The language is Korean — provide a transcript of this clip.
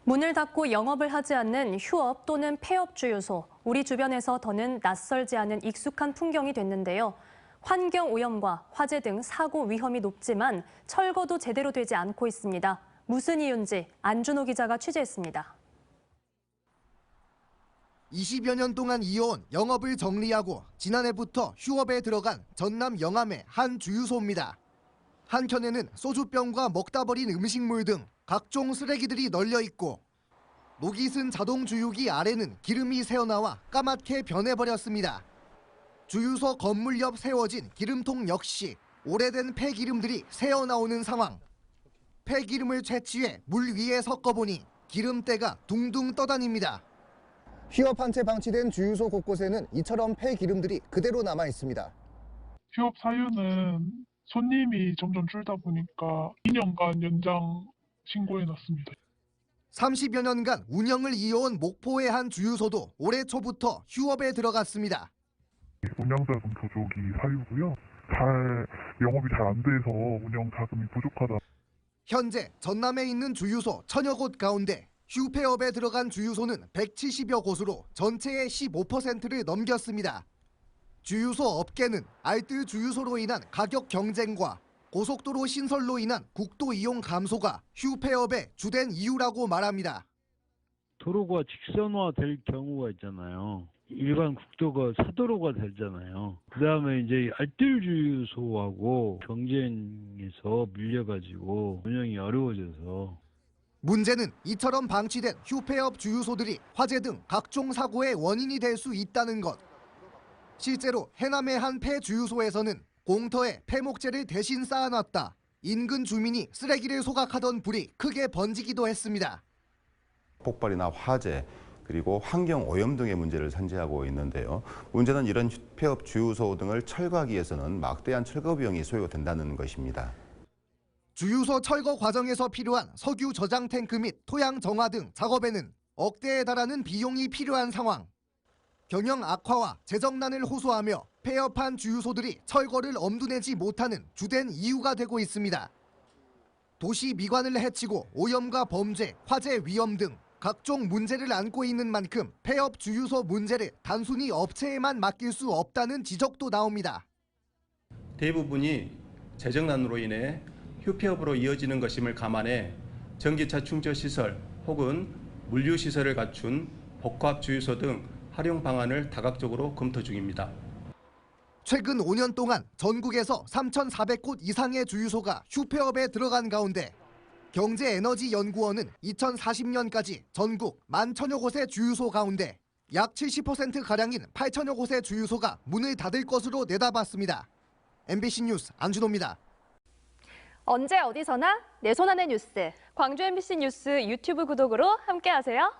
문을 닫고 영업을 하지 않는 휴업 또는 폐업 주유소. 우리 주변에서 더는 낯설지 않은 익숙한 풍경이 됐는데요. 환경 오염과 화재 등 사고 위험이 높지만 철거도 제대로 되지 않고 있습니다. 무슨 이유인지 안준호 기자가 취재했습니다. 20여 년 동안 이어온 영업을 정리하고 지난해부터 휴업에 들어간 전남 영암의 한 주유소입니다. 한켠에는 소주병과 먹다 버린 음식물 등 각종 쓰레기들이 널려 있고 녹이 쓴 자동 주유기 아래는 기름이 새어나와 까맣게 변해버렸습니다. 주유소 건물 옆 세워진 기름통 역시 오래된 폐기름들이 새어나오는 상황. 폐기름을 채취해 물 위에 섞어보니 기름때가 둥둥 떠다닙니다. 휴업한 채 방치된 주유소 곳곳에는 이처럼 폐기름들이 그대로 남아 있습니다. 휴업 사유는 손님이 점점 줄다 보니까 2년간 연장 신고해놨습니다. 30여 년간 운영을 이어온 목포의 한 주유소도 올해 초부터 휴업에 들어갔습니다. 운영자금 부족이 사유고요. 영업이 잘 안 돼서 운영 자금이 부족하다. 현재 전남에 있는 주유소 천여 곳 가운데 휴폐업에 들어간 주유소는 170여 곳으로 전체의 15%를 넘겼습니다. 주유소 업계는 알뜰 주유소로 인한 가격 경쟁과 고속도로 신설로 인한 국도 이용 감소가 휴폐업의 주된 이유라고 말합니다. 도로가 직선화될 경우가 있잖아요. 일반 국도가 사도로가 되잖아요. 그다음에 이제 알뜰 주유소하고 경쟁에서 밀려가지고 운영이 어려워져서. 문제는 이처럼 방치된 휴폐업 주유소들이 화재 등 각종 사고의 원인이 될 수 있다는 것. 실제로 해남의 한 폐주유소에서는 공터에 폐목재를 대신 쌓아놨다 인근 주민이 쓰레기를 소각하던 불이 크게 번지기도 했습니다. 폭발이나 화재 그리고 환경 오염 등의 문제를 산재하고 있는데요. 문제는 이런 폐업 주유소 등을 철거하기 위해서는 막대한 철거 비용이 소요된다는 것입니다. 주유소 철거 과정에서 필요한 석유 저장 탱크 및 토양 정화 등 작업에는 억대에 달하는 비용이 필요한 상황. 경영 악화와 재정난을 호소하며 폐업한 주유소들이 철거를 엄두내지 못하는 주된 이유가 되고 있습니다. 도시 미관을 해치고 오염과 범죄, 화재 위험 등 각종 문제를 안고 있는 만큼 폐업 주유소 문제를 단순히 업체에만 맡길 수 없다는 지적도 나옵니다. 대부분이 재정난으로 인해 휴폐업으로 이어지는 것임을 감안해 전기차 충전 시설 혹은 물류 시설을 갖춘 복합 주유소 등 활용 방안을 다각적으로 검토 중입니다. 최근 5년 동안 전국에서 3,400곳 이상의 주유소가 휴폐업에 들어간 가운데 경제에너지연구원은 2040년까지 전국 11,000여 곳의 주유소 가운데 약 70%가량인 8,000여 곳의 주유소가 문을 닫을 것으로 내다봤습니다. MBC 뉴스 안준호입니다. 언제 어디서나 내 손 안의 뉴스. 광주 MBC 뉴스 유튜브 구독으로 함께하세요.